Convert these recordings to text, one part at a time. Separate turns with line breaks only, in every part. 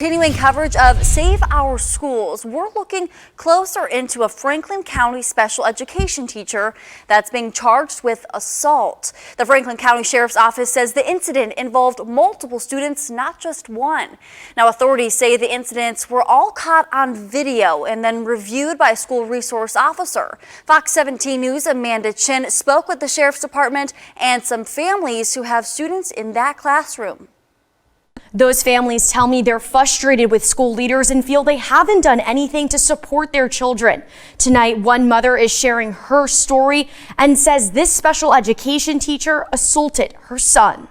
Continuing coverage of Save Our Schools, we're looking closer into a Franklin County special education teacher that's being charged with assault. The Franklin County Sheriff's Office says the incident involved multiple students, not just one. Now, authorities say the incidents were all caught on video and then reviewed by a school resource officer. Fox 17 News' Amanda Chin spoke with the Sheriff's Department and some families who have students in that classroom.
Those families tell me they're frustrated with school leaders and feel they haven't done anything to support their children. Tonight, one mother is sharing her story and says this special education teacher assaulted her son.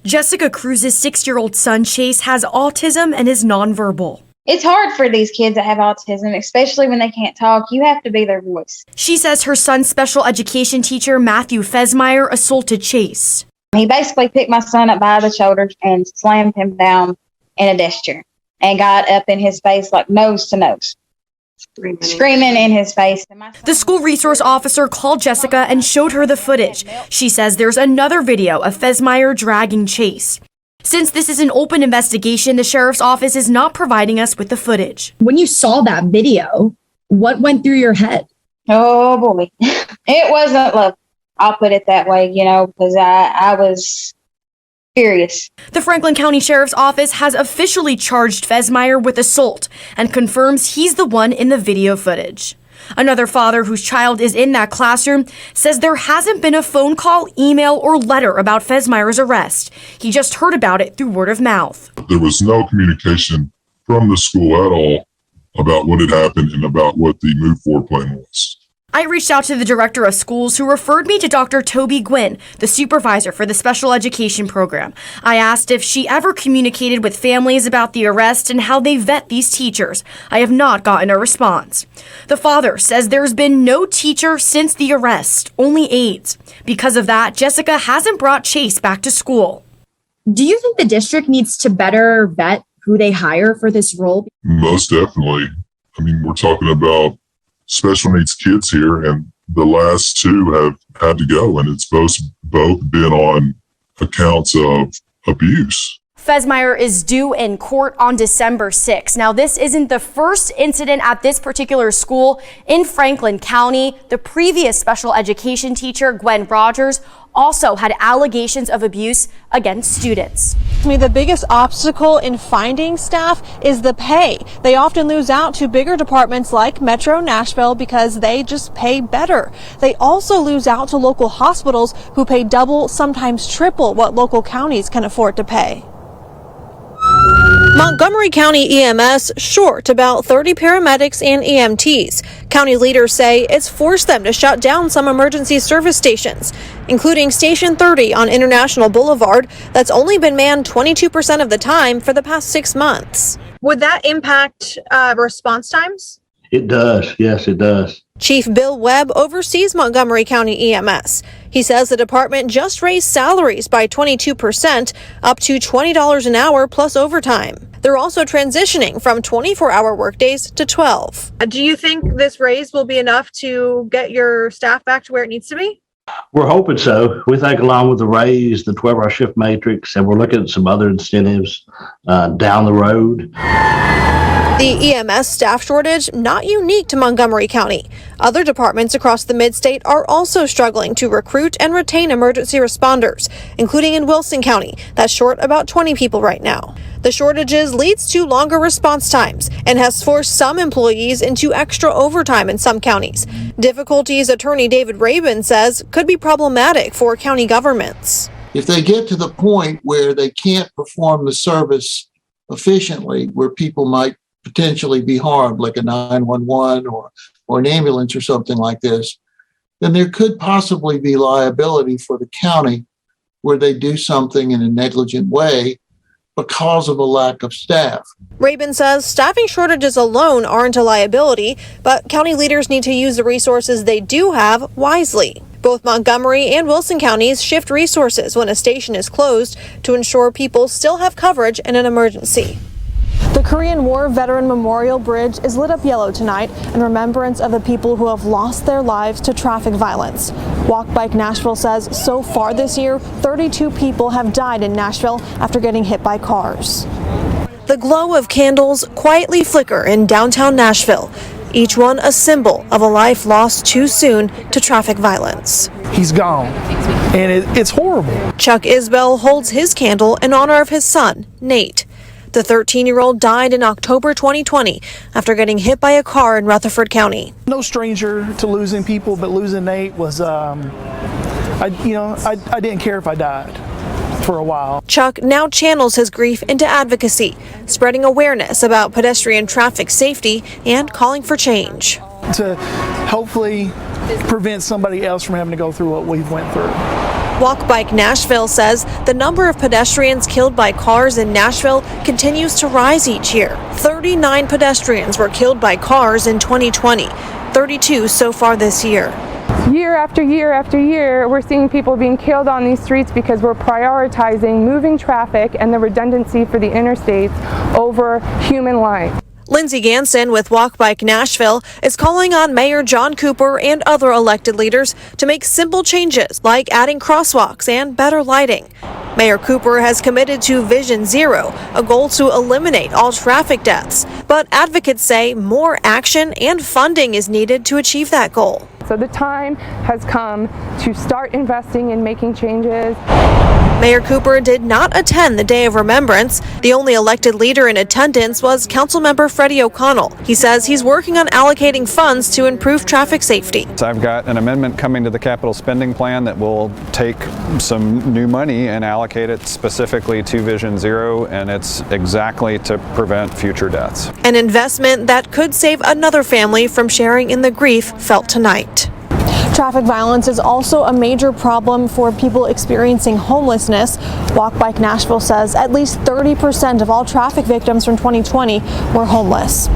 Jessica Cruz's 6-year-old son, Chase, has autism and is nonverbal.
It's hard for these kids that have autism, especially when they can't talk. You have to be their voice.
She says her son's special education teacher, Matthew Fesmire, assaulted Chase.
He basically picked my son up by the shoulders and slammed him down in a desk chair and got up in his face like nose to nose, screaming in his face.
The school resource officer called Jessica and showed her the footage. She says there's another video of Fesmire dragging Chase. Since this is an open investigation, the sheriff's office is not providing us with the footage.
When you saw that video, what went through your head?
Oh boy, it wasn't love. I'll put it that way, because I was furious.
The Franklin County Sheriff's Office has officially charged Fesmire with assault and confirms he's the one in the video footage. Another father whose child is in that classroom says there hasn't been a phone call, email, or letter about Fesmire's arrest. He just heard about it through word of mouth.
There was no communication from the school at all about what had happened and about what the move forward plan was.
I reached out to the director of schools who referred me to Dr. Toby Gwynn, the supervisor for the special education program. I asked if she ever communicated with families about the arrest and how they vet these teachers. I have not gotten a response. The father says there's been no teacher since the arrest, only aides. Because of that, Jessica hasn't brought Chase back to school.
Do you think the district needs to better vet who they hire for this role?
Most definitely. I mean, we're talking about special needs kids here, and the last two have had to go, and it's both been on accounts of abuse.
Fesmire is due in court on December 6th. Now, this isn't the first incident at this particular school in Franklin County. The previous special education teacher, Gwen Rogers, also had allegations of abuse against students.
The biggest obstacle in finding staff is the pay. They often lose out to bigger departments like Metro Nashville because they just pay better. They also lose out to local hospitals who pay double, sometimes triple what local counties can afford to pay. Montgomery County EMS short about 30 paramedics and EMTs. County leaders say it's forced them to shut down some emergency service stations, including Station 30 on International Boulevard that's only been manned 22% of the time for the past 6 months.
Would that impact response times?
It does. Yes, it does.
Chief Bill Webb oversees Montgomery County EMS. He says the department just raised salaries by 22%, up to $20 an hour plus overtime. They're also transitioning from 24-hour workdays to 12.
Do you think this raise will be enough to get your staff back to where it needs to be?
We're hoping so. We think along with the raise, the 12-hour shift matrix, and we're looking at some other incentives down the road.
The EMS staff shortage not unique to Montgomery County. Other departments across the mid-state are also struggling to recruit and retain emergency responders, including in Wilson County, that's short about 20 people right now. The shortages leads to longer response times and has forced some employees into extra overtime in some counties. Difficulties Attorney David Rabin says could be problematic for county governments.
If they get to the point where they can't perform the service efficiently, where people might potentially be harmed, like a 911 or an ambulance or something like this, then there could possibly be liability for the county where they do something in a negligent way because of a lack of staff.
Rabin says staffing shortages alone aren't a liability, but county leaders need to use the resources they do have wisely. Both Montgomery and Wilson counties shift resources when a station is closed to ensure people still have coverage in an emergency. The Korean War Veteran Memorial Bridge is lit up yellow tonight in remembrance of the people who have lost their lives to traffic violence. Walk Bike Nashville says so far this year, 32 people have died in Nashville after getting hit by cars. The glow of candles quietly flicker in downtown Nashville, each one a symbol of a life lost too soon to traffic violence.
He's gone, and it's horrible.
Chuck Isbell holds his candle in honor of his son, Nate. The 13-year-old died in October 2020 after getting hit by a car in Rutherford County.
No stranger to losing people, but losing Nate was, I didn't care if I died for a while.
Chuck now channels his grief into advocacy, spreading awareness about pedestrian traffic safety and calling for change.
To hopefully prevent somebody else from having to go through what we've went through.
Walk Bike Nashville says the number of pedestrians killed by cars in Nashville continues to rise each year. 39 pedestrians were killed by cars in 2020, 32 so far this year.
Year after year after year, we're seeing people being killed on these streets because we're prioritizing moving traffic and the redundancy for the interstates over human life.
Lindsay Ganson with Walk Bike Nashville is calling on Mayor John Cooper and other elected leaders to make simple changes like adding crosswalks and better lighting. Mayor Cooper has committed to Vision Zero, a goal to eliminate all traffic deaths. But advocates say more action and funding is needed to achieve that goal.
So the time has come to start investing in making changes.
Mayor Cooper did not attend the Day of Remembrance. The only elected leader in attendance was Councilmember Freddie O'Connell. He says he's working on allocating funds to improve traffic safety.
I've got an amendment coming to the capital spending plan that will take some new money and allocate it specifically to Vision Zero, and it's exactly to prevent future deaths.
An investment that could save another family from sharing in the grief felt tonight. Traffic violence is also a major problem for people experiencing homelessness. Walk Bike Nashville says at least 30% of all traffic victims from 2020 were homeless.